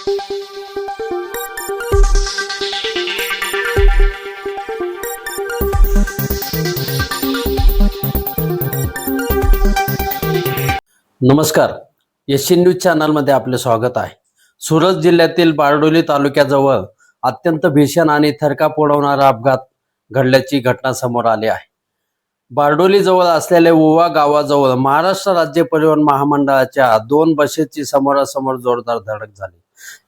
नमस्कार, SC news चॅनलमध्ये आपले स्वागत आहे। सुरत जिल्ह्यातील बारडोली तालुक्याजवळ अत्यंत भीषण आणि थरकाप उडवणारा अपघात घडल्याची घटना समोर आली आहे। बारडोली जवळ असलेल्या ओवा गावाजवळ महाराष्ट्र राज्य परिवहन महामंडळाच्या 2 बसेसची समोरासमोर जोरदार धडक झाली।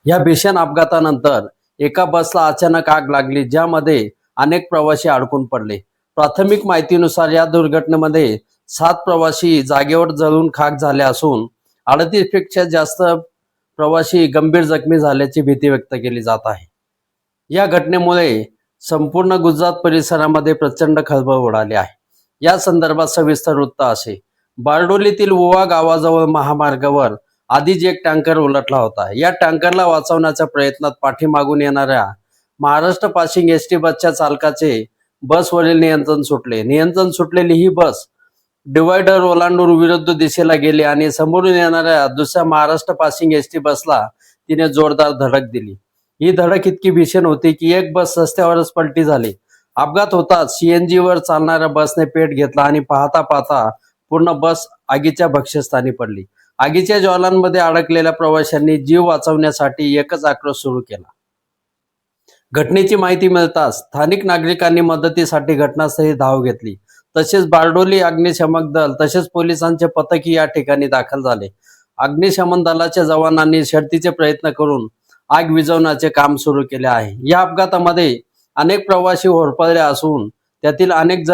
या भीषण अपघातानंतर एका बसला अचानक आग लागली, ज्यामध्ये अनेक प्रवासी अडकून पडले। प्राथमिक माहितीनुसार या दुर्घटनेमध्ये 7 प्रवासी जागेवर जळून खाक झाले असून 38 पेक्षा जास्त प्रवासी गंभीर जखमी झाल्याची भीती व्यक्त केली जात आहे। या घटनेमुळे संपूर्ण गुजरात परिसरामध्ये प्रचंड खळबळ उडाली आहे। या संदर्भात सविस्तर वृत्त असे। बारडोलीतील ओवा गावाजवळ महामार्गावर आधीच एक टँकर उलटला होता। या टँकरला वाचवण्याच्या प्रयत्नात पाठीमागून येणाऱ्या महाराष्ट्र पासिंग एसटी बसच्या चालकाचे बसवरील नियंत्रण सुटलेली ही बस डिवायडर ओलांडून विरुद्ध दिशेला गेली आणि समोरून येणाऱ्या दुसऱ्या महाराष्ट्र पासिंग एसटी बसला तिने जोरदार धडक दिली। ही धडक इतकी भीषण होती की एक बस रस्त्यावरच पलटी झाली। अपघात होताच सीएनजी वर चालणाऱ्या बसने पेट घेतला आणि पाहता पाहता पूर्ण बस आगीच्या भक्ष्यस्थानी पडली। आगीच्या ज्वालांमध्ये अडकलेल्या प्रवाशांनी जीव वाचवण्यासाठी एकच आक्रोश सुरू केला। घटनेची माहिती मिळताच स्थानिक नागरिकांनी मदतीसाठी घटनास्थळी धाव घेतली। तसेच बारडोली अग्निशमन दल तसेच पोलिसांचे पथकही या ठिकाणी दाखल झाले। अग्निशमन दलाच्या जवानांनी शर्थीचे प्रयत्न करून आग विझवण्याचे काम सुरू केले आहे। या अपघातामध्ये अनेक प्रवासी होरपळले असून त्यातील अनेक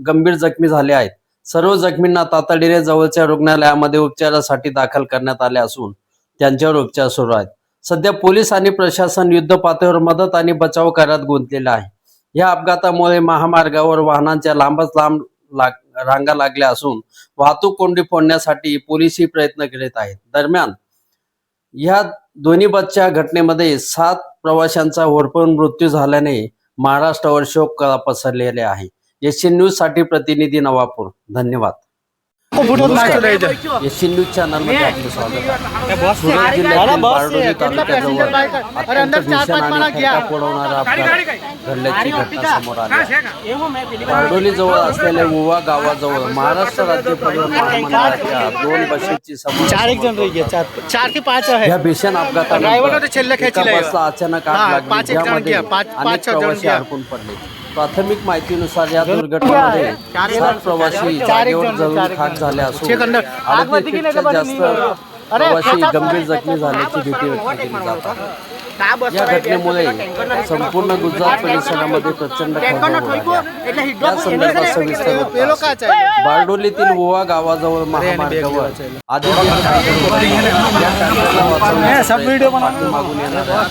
गंभीर जखमी झाले आहेत। सर्व जखमींना तातडीने जवळच्या रुग्णालयामध्ये उपचारासाठी दाखल करण्यात आले असून त्यांच्यावर उपचार सुरू आहेत। सध्या पोलीस आणि प्रशासन युद्धपातळीवर मदत आणि बचाव कार्यात गुंतलेले आहे। या अपघातामुळे महामार्गावर वाहनांच्या लांबच लांब रांगा लागल्या असून वाहतूक कोंडी फोडण्यासाठी पोलीसही प्रयत्न करीत आहेत। दरम्यान या दोन्ही बसच्या घटनेमध्ये 7 प्रवाशांचा होरपळून मृत्यू झाल्याने महाराष्ट्रावर शोककळा पसरलेले आहे। एससी न्यूज साठी प्रतिनिधी नवापूर। धन्यवाद। एससी न्यूज चॅनल मध्ये आपले स्वागत आहे। सुरत जिल्ह्यातील बारडोली तालुक्याजवळ अत्यंत भीषण आणि थरकाप उडवणारा अपघात घडल्याची घटना समोर आली आहे। बारडोली जवळ असलेल्या ओवा गावाजवळ महाराष्ट्र राज्य परिवहन महामंडळाच्या 2 बसेसची या भीषण अपघातानंतर एका बसला अचानक आग लागली, ज्यामध्ये अनेक प्रवासी अडकून पडले। प्राथमिक माहितीनुसार या दुर्घटनेमध्ये 7 प्रवासी जागेवर जळून खाक झाले असून 38 पेक्षा जास्त प्रवासी गंभीर जखमी झाल्याची भीती व्यक्त केली जात आहे। या घटनेमुळे संपूर्ण गुजरात परिसरामध्ये प्रचंड खळबळ उडाली आहे। या संदर्भात सविस्तर वृत्त। बारडोलीतील ओवा गावाजवळ महामार्गावर आधीच पाठीमागून येणाऱ्या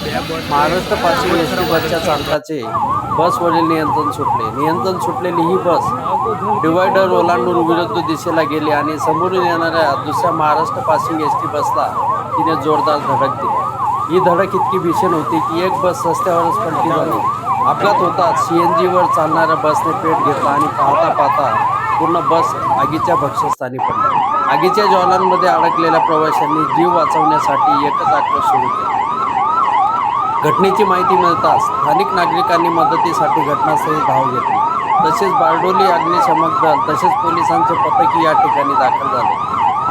महाराष्ट्र पासिंग एसटी बसच्या चालकाचे बसवरील नियंत्रण सुटलेली ही बस डिवायडर ओलांडून विरुद्ध दिशेला गेली आणि समोरून येणाऱ्या दुसऱ्या महाराष्ट्र पासिंग एसटी बसला तिने जोरदार धडक दिली। ही धडक इतकी भीषण होती की एक बस रस्त्यावरच पलटी झाली। अपघात होताच सीएनजी वर चालणाऱ्या बसने पेट घेतला आणि पाहता पाहता पूर्ण बस आगीच्या भक्ष्यस्थानी पडली। आगीच्या ज्वालांमध्ये अडकलेल्या प्रवाशांनी जीव वाचवण्यासाठी एकच आक्रोश सुरू केला। घटनेची माहिती मिळताच स्थानिक नागरिकांनी मदतीसाठी घटनास्थळी धाव घेतली। तसेच बारडोली अग्निशमन दल तसेच पोलिसांचे पथकही या ठिकाणी दाखल झाले।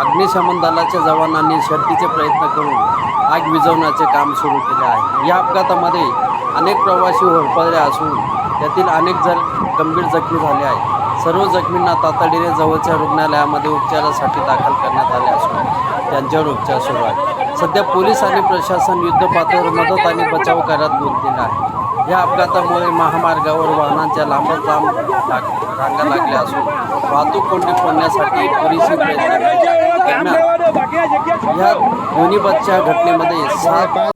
अग्निशमन दलाच्या जवानांनी शर्थीचे प्रयत्न करून आग विझवण्याचे काम सुरू केले आहे। या अपघातामध्ये अनेक प्रवासी होरपळले असून त्यातील अनेक गंभीर जखमी झाले आहेत। सर्व जखमींना तातडीने जवळच्या रुग्णालयामध्ये उपचारासाठी दाखल करण्यात आले असून त्यांच्यावर उपचार सुरू आहेत। सध्या पोलीस आणि प्रशासन युद्धपातळीवर मदत आणि बचाव कार्यात गुंतलेले आहे। या अपघातामुळे महामार्गावर वाहनांच्या लांबच लांब रांगा लागल्या असून वाहतूक कोंडी फोडण्यासाठी पोलीसही प्रयत्न करत आहेत। दरम्यान या दोन्ही बसच्या घटनेमध्ये 7